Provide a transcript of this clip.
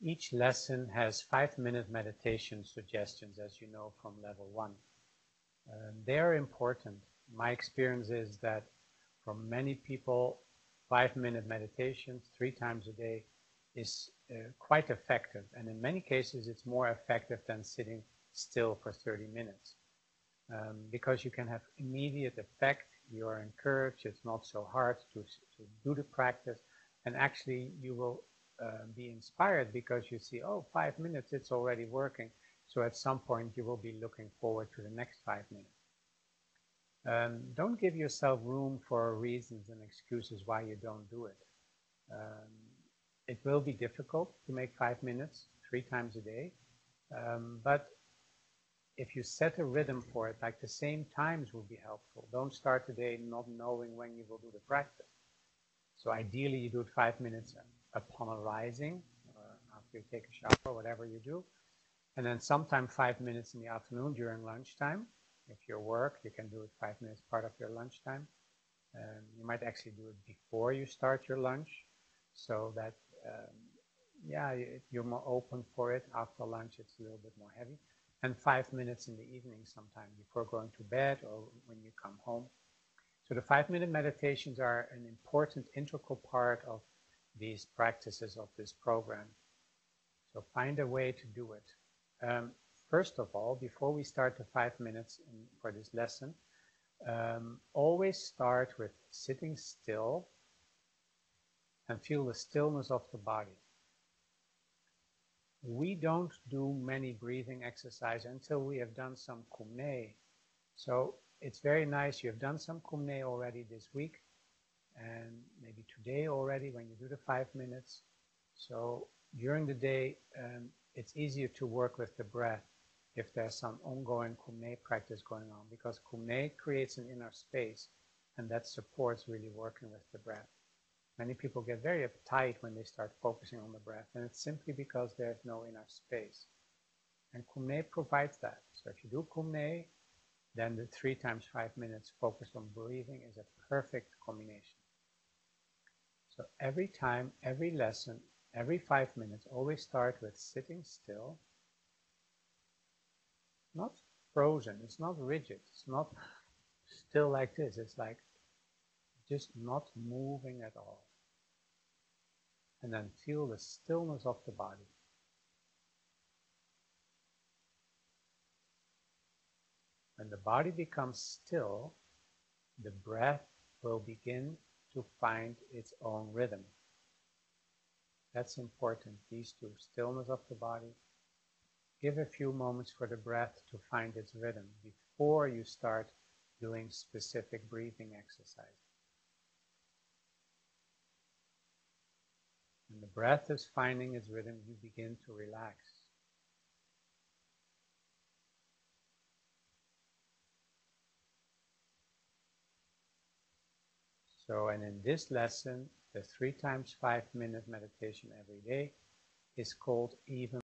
Each lesson has 5-minute meditation suggestions, as you know from level 1. They're important. My experience is that for many people, 5-minute meditation 3 times a day is quite effective. And in many cases, it's more effective than sitting still for 30 minutes. Because you can have immediate effect, you are encouraged, it's not so hard to do the practice, and actually you will be inspired because you see, oh, 5 minutes, it's already working. So at some point you will be looking forward to the next 5 minutes. Don't give yourself room for reasons and excuses why you don't do it. It will be difficult to make 5 minutes 3 times a day, but if you set a rhythm for it, like the same times will be helpful. Don't start the day not knowing when you will do the practice. So ideally you do it 5 minutes upon arising, or after you take a shower, whatever you do. And then sometime 5 minutes in the afternoon during lunchtime. If you work, you can do it 5 minutes part of your lunchtime. You might actually do it before you start your lunch, so that, you're more open for it. After lunch, it's a little bit more heavy. And 5 minutes in the evening sometime before going to bed or when you come home. So the 5-minute meditations are an important integral part of these practices of this program. So find a way to do it. First of all, before we start the 5 minutes for this lesson, always start with sitting still and feel the stillness of the body. We don't do many breathing exercises until we have done some kumne. So it's very nice you have done some kumne already this week, and maybe today already when you do the 5 minutes. So during the day, it's easier to work with the breath if there's some ongoing kumne practice going on, because kumne creates an inner space, and that supports really working with the breath. Many people get very uptight when they start focusing on the breath, and it's simply because there's no inner space. And kumne provides that. So if you do kumne, then the 3 times 5 minutes focused on breathing is a perfect combination. So every time, every lesson, every 5 minutes, always start with sitting still. Not frozen, it's not rigid, it's not still like this, it's like just not moving at all. And then feel the stillness of the body. When the body becomes still, the breath will begin to find its own rhythm. That's important, these two, stillness of the body. Give a few moments for the breath to find its rhythm before you start doing specific breathing exercises. When the breath is finding its rhythm, you begin to relax. So, and in this lesson, the 3 times 5 minute meditation every day is called even